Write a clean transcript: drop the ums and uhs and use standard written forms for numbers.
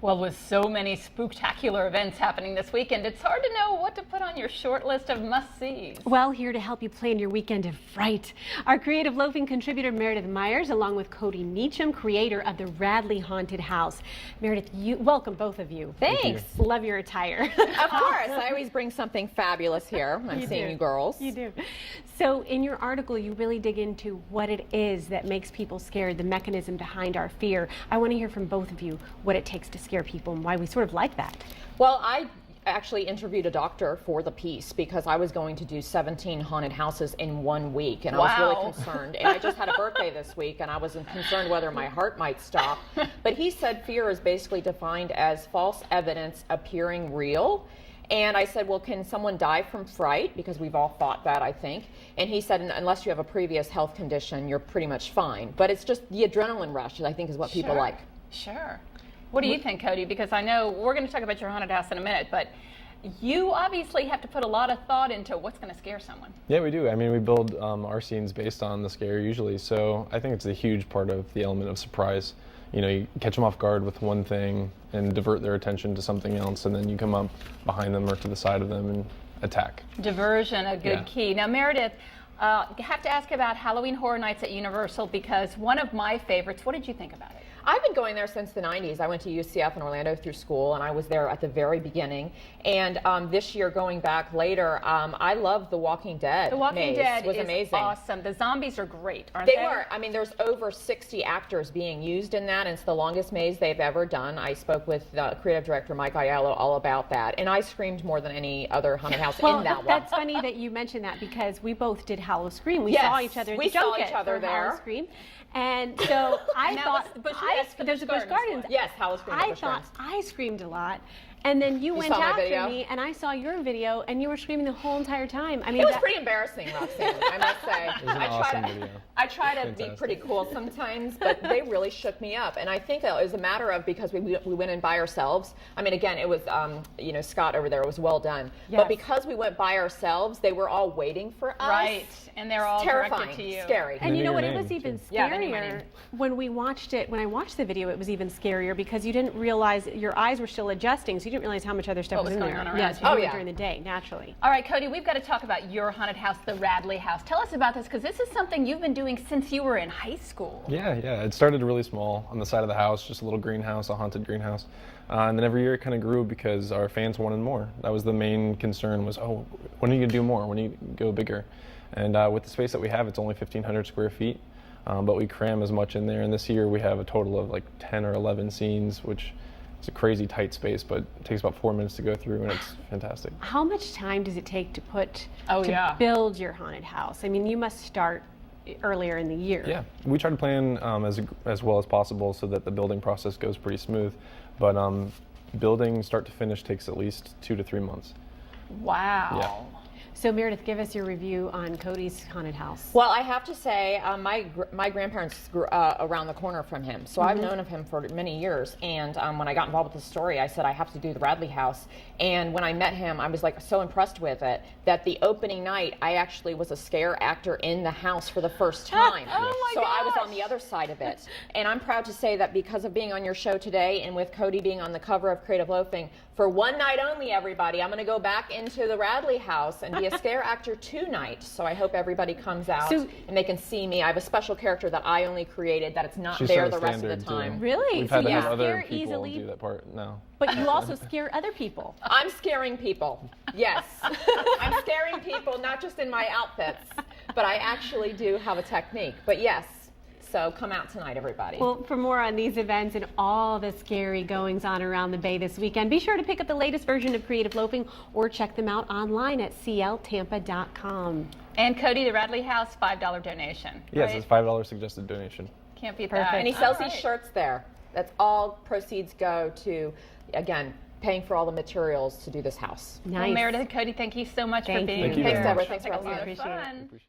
Well, with so many spooktacular events happening this weekend, it's hard to know what to put on your short list of must-sees. Well, here to help you plan your weekend of fright, our creative loafing contributor Meredith Myers, along with Cody Meacham, creator of the Radley Haunted House. Meredith, welcome both of you. Thanks. Love your attire. Of course, I always bring something fabulous here. I'm seeing you girls. You do. So in your article, you really dig into what it is that makes people scared, the mechanism behind our fear. I want to hear from both of you what it takes to scare people and why we sort of like that. Well, I actually interviewed a doctor for the piece because I was going to do 17 haunted houses in 1 week, and I was really concerned. And I just had a birthday this week, and I was concerned whether my heart might stop. But he said fear is basically defined as false evidence appearing real. And I said, well, can someone die from fright? Because we've all thought that, I think. And he said, unless you have a previous health condition, you're pretty much fine. But it's just the adrenaline rush, I think, is what people like. Sure. What do you think, Cody? Because I know we're going to talk about your haunted house in a minute, but you obviously have to put a lot of thought into what's going to scare someone. Yeah, we do. I mean, we build our scenes based on the scare usually, so I think it's a huge part of the element of surprise. You know, you catch them off guard with one thing and divert their attention to something else, and then you come up behind them or to the side of them and attack. Diversion, a good key. Now, Meredith, I have to ask about Halloween Horror Nights at Universal, because one of my favorites. What did you think about it? I've been going there since the 90s. I went to UCF in Orlando through school, and I was there at the very beginning. And this year, going back later, I love The Walking Dead. The Walking Dead was is amazing. Awesome. The zombies are great, aren't they? They were. I mean, there's over 60 actors being used in that, and it's the longest maze they've ever done. I spoke with the creative director, Mike Aiello, all about that, and I screamed more than any other haunted house in that one. That's funny that you mentioned that, because we both did Howl-o-scream. We saw each other at the junket. We saw each other there. Howl-o-scream. And so I thought, there's a Busch Gardens. Yes, Howl-o-scream. I thought I screamed a lot. And then you went after me, and I saw your video, and you were screaming the whole entire time. I mean, it was pretty embarrassing, Roxanne, I must say. It was an awesome video. I try to be pretty cool sometimes, but they really shook me up. And I think it was a matter of, because we went in by ourselves. I mean, again, it was, you know, Scott over there, it was well done. Yes. But because we went by ourselves, they were all waiting for us. Right, and they're all directed to you. Scary. And you know what, it was even scarier when we watched it. When I watched the video, it was even scarier because you didn't realize, your eyes were still adjusting, so you didn't realize how much other stuff was in there. Yes, during the day, naturally. All right, Cody, we've got to talk about your haunted house, the Radley House. Tell us about this, because this is something you've been doing since you were in high school. Yeah. It started really small on the side of the house, just a little greenhouse, a haunted greenhouse. And then every year it kind of grew because our fans wanted more. That was the main concern, was, oh, when are you going to do more? When are you going to go bigger? And with the space that we have, it's only 1,500 square feet, but we cram as much in there. And this year we have a total of like 10 or 11 scenes, which it's a crazy tight space, but it takes about 4 minutes to go through, and it's fantastic. How much time does it take to build your haunted house? I mean, you must start earlier in the year. Yeah, we try to plan as well as possible so that the building process goes pretty smooth. But building start to finish takes at least 2 to 3 months. Wow. Yeah. So Meredith, give us your review on Cody's haunted house. Well, I have to say, my grandparents grew around the corner from him, so I've known of him for many years. And when I got involved with the story, I said I have to do the Radley House. And when I met him, I was like so impressed with it that the opening night, I actually was a scare actor in the house for the first time. So I was on the other side of it. And I'm proud to say that because of being on your show today, and with Cody being on the cover of Creative Loafing, for one night only, everybody, I'm going to go back into the Radley House and be a scare actor tonight. So I hope everybody comes out and they can see me. I have a special character that I only created, that it's not there the rest of the time. Really? We've had to have other people do that part now. But you also scare other people. I'm scaring people. Yes. I'm scaring people, not just in my outfits, but I actually do have a technique. But yes. So come out tonight, everybody. Well, for more on these events and all the scary goings on around the Bay this weekend, be sure to pick up the latest version of Creative Loafing or check them out online at cltampa.com. And Cody, the Radley House, $5 donation. Yes, it's $5 suggested donation. Can't beat that. And he sells these shirts there. That's all proceeds go to, again, paying for all the materials to do this house. Nice. Well, Meredith and Cody, thank you so much for being here. Thanks, Debra. Thanks for having us. Appreciate it.